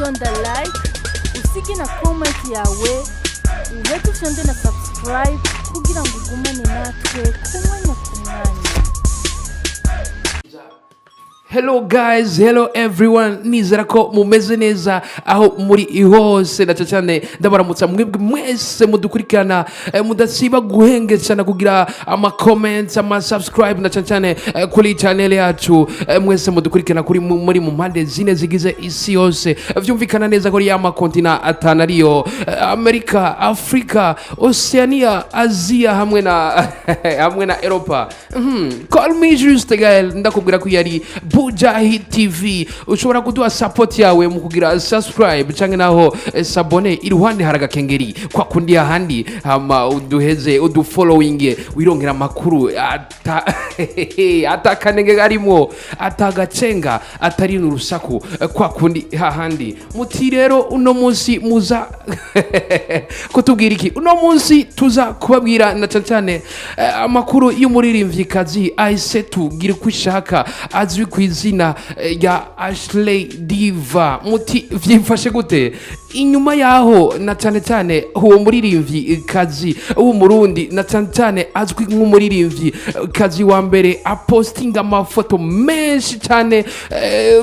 fyonda like, usige na comment yawe, uhete fyonde na subscribe kugira ngo ugumane natwe kumwanya kumwanya. Hello guys, hello everyone. Nizera ko mumeze neza aho muri hose na cyane ndabaramutsa mwebwe mwese mudukurikirana mudasiba guhengetsana kugira ama comments ama subscribe na cyane kuri channel yacu mwese mudukurikirana kuri muri mu mpande zine zigize isi yose vyumvikana neza ko ya makontina atana ariyo Amerika, Afrika, Oceania, Asia hamwe na Europa. Call me juste Gael, ndakubwira ko yari Bujahid TV. Ushobora kuduha support yawe mu kugira subscribe canke naho sabone iruhande haraga kengeri kwa kundi ahandi hama uduheze udufollowing wirongera makuru atakanenge garimo atagacenga atari n'urusaku kwa kundi hahandi. Muti rero uno munsi muza kutubwira iki? Uno munsi tuza kubabwira na cyane amakuru y'umuririmvyikazi Aisetu gira kwishaka azwi kwizina ya Ashley Diva. Muti vyifashe gute? Inyuma yaho na cyane uwo muririmvyikazi w'umurundi na cyane azwi nk'umuririmvyi kazi wa mbere apostinga amafoto menshi cyane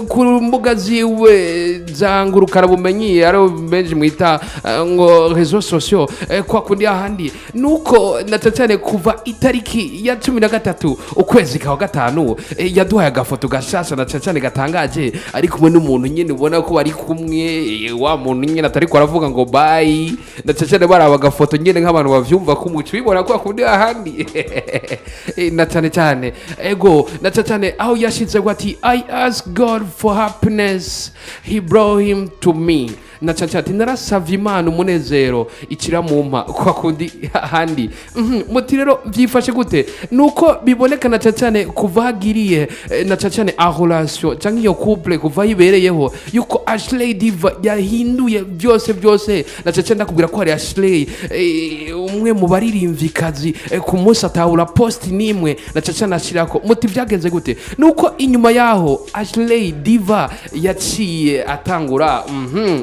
ku mbuga ziwe zangurukana bumenyi ari benshi mwita ngo réseaux sociaux kwa kundi ahandi nuko na cyane kuva itariki ya 13 ukwezi kwa gatanu yaduhaye agafoto gashasha na cyane gatangaje ari kumwe n'umuntu nyene ubona ko bari kumwe wa muntu nyene atari ko aravuga ngo bye na cyane baraba agafoto nyene nk'abantu bavyumva ko umuco bibona ko akundi ahandi na cyane ego na cyane aho yashize ati I ask God for happiness, he brought him to me. Na cyane narasavye Imana umunezero ikiramumpa kwa kundi handi. Muti rero vyifashe gute? Nuko biboneka na cyane kuva hagiriye na cyane a relation canke yo couple kuva ibereyeho yuko Ashley Diva yahinduye byose na cyane ndakubwira ko ari Ashley umwe mu baririmvyikazi ku munsi atahura post nimwe na cyane ashirako. Muti vyagenze gute? Nuko inyuma yaho Ashley Diva yaciye atangura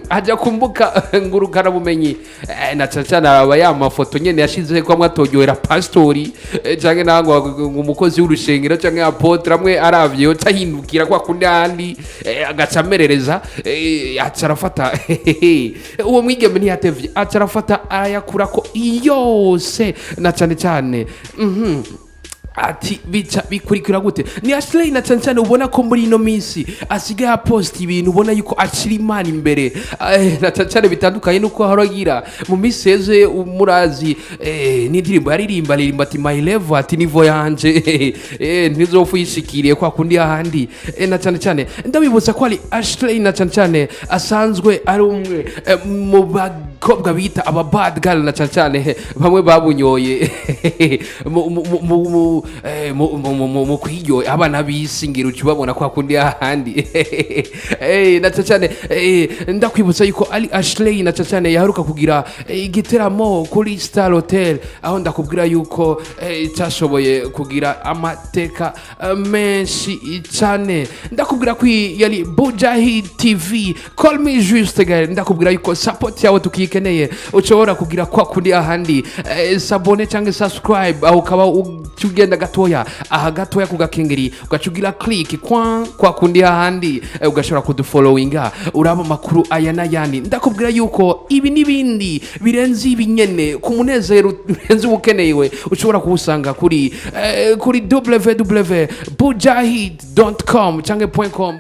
ajya kumbuka ngurukana bumenyi na cyane aba ya mafoto nyene yashize ko amwatojyohera pastori canke nango umukozi w'urushengero canke apotre amwe aravyeyo tahindukira kwa kundi handi agacamerereza acarafata uwo mwigeme ntiyatevye acarafata ayakurako yose na cyane ati bica bikurikira gute? Ni Ashley na cyane ubona ko muri ino minsi asigaye post ibintu ubona yuko acira Imana imbere na cyane bitandukanye nuko haragira mu miseze umurazi n'indirimbo yaririmba ati my level ati nivo yanje ntizofu yishikiriye kwa kundi ahandi na cyane ndabibutsa ko ari Ashley na cyane asanzwe ari umwe mu bakobwa bita aba bad girl na cyane bamwe babunyoye mu kwiyo abana bisingira ukibabona kwa kundi ahandi na cyane ndakwibutsa yuko ali Ashley na cyane yaharuka kugira igiteramo kuri Star Hotel aho ndakubwira yuko cyashoboye kugira amateka menshi cyane. Ndakubwira ko yari Bujahid TV. Call me juste Gael, ndakubwira yuko support yawe tukikeneye ushobora kugira kwa kundi ahandi sabone cyangwa subscribe aho kaba ugenda gatoya aha gatoya kugakengeri ugacugira click kwa kundi ahandi ugashobora kudufollowinga uraba makuru aya n'ayandi. Ndakubwira yuko ibi nibindi birenze ibinyene ku munezero birenze ubukenewe ushobora kuwusanga kuri www.bujahid.com canke .com.